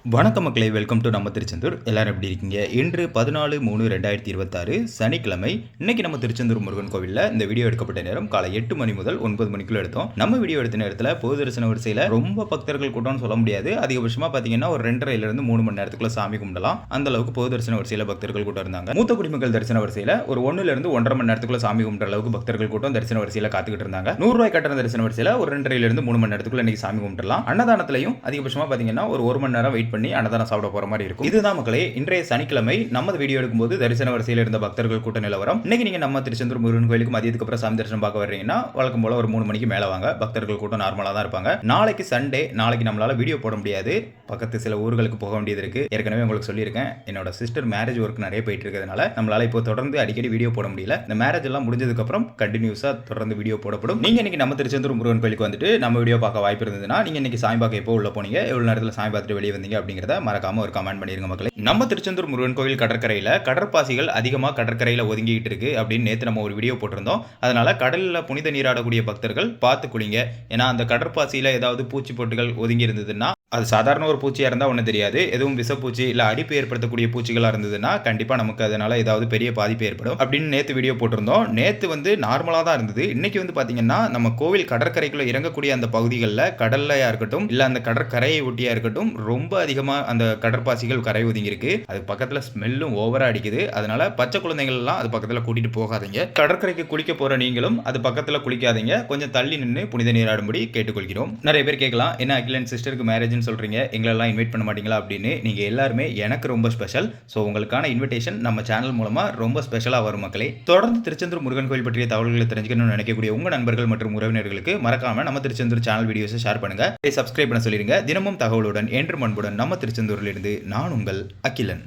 வணக்கம் மக்களே, welcome to நம்ம திருச்செந்தூர். எல்லாரும் எப்படி இருக்கீங்க? இன்று 14/3/2026 சனிக்கிழமை. இன்னைக்கு நம்ம திருச்செந்தூர் முருகன் கோவிலில் இந்த வீடியோ எடுக்கப்பட்ட நேரம் காலை 8 மணி முதல் 9 மணிக்குள்ள எடுத்தோம். நம்ம வீடியோ எடுத்த நேரத்தில் பொது தரிசன வரிசையில் ரொம்ப பக்தர்கள் கூட்டம்னு சொல்ல முடியாது. அதிகபட்சமாக பார்த்தீங்கன்னா ஒரு 2.5 3 மணி நேரத்துக்குள்ள சாமி கும்பிடலாம். அந்த அளவுக்கு பொது தரிசன வரிசையில் பக்தர்கள் கூட்டம் இருந்தாங்க. மூத்த குடிமக்கள் தரிசன வரிசையில் ஒரு 1 1/2 மணி நேரத்துக்குள்ள சாமி கும்பிட்ற அளவுக்கு பக்தர்கள் கூட்டம் தரிசன வரிசையில் காத்துக்கிட்டு இருந்தாங்க. 100 ரூபாய் கட்டண தரிசன வரிசையில் ஒரு 2.5 3 மணி நேரத்துக்குள்ள இன்னைக்கு சாமி கும்பிடலாம். அன்னதானத்திலையும் அதிகபட்சமாக பார்த்தீங்கன்னா ஒரு 1 மணி நேரம் வெயிட் பண்ணி அன்னதானம் சாப்பிட போற மாதிரி இருக்கும். இதுதான் மக்களே, இன்றைய சனிக்கிழமை நம்ம வீடியோ எடுக்கும்போது தரிசன வரிசையில் இருந்த பக்தர்கள் கூட்ட நிலவரம். இன்னைக்கு நீங்க நம்ம திருச்செந்தூர் முருகன் கோயிலுக்கு மதியத்துக்கு அப்புறம் சாமி தரிசனம் பார்க்க வர்றீங்கன்னா வழக்கம் போல ஒரு 3 மணிக்கு மேல வாங்க. பக்தர்கள் கூட்டம் நார்மலா தான் இருப்பாங்க. நாளைக்கு சண்டே, நாளைக்கு நம்மளால வீடியோ போட முடியாது. பக்கத்து சில ஊர்களுக்கு போக வேண்டியது இருக்கு. ஏற்கனவே உங்களுக்கு சொல்லியிருக்கேன், என்னோட சிஸ்டர் மேரேஜ் ஒர்க் நிறைய போயிட்டு இருக்கிறதுனால நம்மளால இப்போ தொடர்ந்து அடிக்கடி வீடியோ போட முடியல. இந்த மேரேஜ் எல்லாம் முடிஞ்சதுக்கு அப்புறம் கண்டினியூஸா தொடர்ந்து வீடியோ போடப்படும். நீங்க இன்னைக்கு நம்ம திருச்செந்தூர் முருகன் கோயிலுக்கு வந்துட்டு நம்ம வீடியோ பார்க்க வாய்ப்பு இருந்ததுன்னா நீங்க இன்னைக்கு சாமி பார்க்க எப்போ உள்ள போனீங்க, எவ்வளவு நேரத்தில் சாமி பார்த்துட்டு வெளியே வந்தீங்க அப்படிங்கிறத மறக்காம ஒரு கமெண்ட் பண்ணிருங்க மக்களே. நம்ம திருச்செந்தூர் முருகன் கோவில் கடற்கரையில் கடற்பாசிகள் அதிகமாக கடற்கரையில் ஒதுங்கிட்டு இருக்கு அப்படின்னு நேற்று நம்ம ஒரு வீடியோ போட்டிருந்தோம். அதனால கடலில் புனித நீராடக்கூடிய பக்தர்கள் பார்த்து குளிங்க. ஏன்னா அந்த கடற்பாசியில் ஏதாவது பூச்சி பொட்டுகள் ஒதுங்கி இருந்ததுன்னா அது சாதாரண ஒரு பூச்சியாக இருந்தால் ஒன்றும் தெரியாது. எதுவும் விஷப்பூச்சி இல்லை அரிப்பு ஏற்படுத்தக்கூடிய பூச்சிகளாக இருந்ததுன்னா கண்டிப்பாக நமக்கு அதனால் ஏதாவது பெரிய பாதிப்பு ஏற்படும் அப்படின்னு நேற்று வீடியோ போட்டிருந்தோம். நேற்று வந்து நார்மலாக தான் இருந்தது. இன்றைக்கி வந்து பார்த்தீங்கன்னா நம்ம கோவில் கடற்கரைக்குள்ளே இறங்கக்கூடிய அந்த பகுதிகளில் கடல்லையாக இருக்கட்டும் இல்லை அந்த கடற்கரையை ஒட்டியாக இருக்கட்டும் ரொம்ப அதிகமாக அந்த கடற்பாசிகள் கரை ஒதுங்கியிருக்கு. அது பக்கத்தில் ஸ்மெல்லும் ஓவராக அடிக்குது. அதனால் பச்சை குழந்தைகள் எல்லாம் அது பக்கத்தில் கூட்டிகிட்டு போகாதீங்க. கடற்கரைக்கு குளிக்க போகிற நீங்களும் அது பக்கத்தில் குளிக்காதீங்க. கொஞ்சம் தள்ளி நின்று புனித நீராடும்படி கேட்டுக்கொள்கிறோம். நிறைய பேர் கேட்கலாம், என்ன அகிலன் சிஸ்டருக்கு மேரேஜ் சொல்றீங்க, எங்களெல்லாம் இன்வைட் பண்ண மாட்டீங்களா அப்படின்னு. நீங்க எல்லாருமே எனக்கு ரொம்ப ஸ்பெஷல். ஸோ உங்களுக்கான இன்விடேஷன் நம்ம சேனல் மூலமா ரொம்ப ஸ்பெஷலாக வரும் மக்களே. தொடர்ந்து திருச்செந்தூர் முருகன் கோயில் பற்றிய தகவல்களை தெரிஞ்சுக்கணும்னு நினைக்கக்கூடிய உங்க நண்பர்கள் மற்றும் உறவினர்களுக்கு மறக்காம நம்ம திருச்செந்தூர் சேனல் வீடியோஸை ஷேர் பண்ணுங்க. சப்ஸ்கிரைப் பண்ண சொல்லிருங்க. தினமும் தகவலுடன் என்று அன்புடன் நம்ம திருச்செந்தூரில் இருந்து நான் உங்கள் அகிலன்.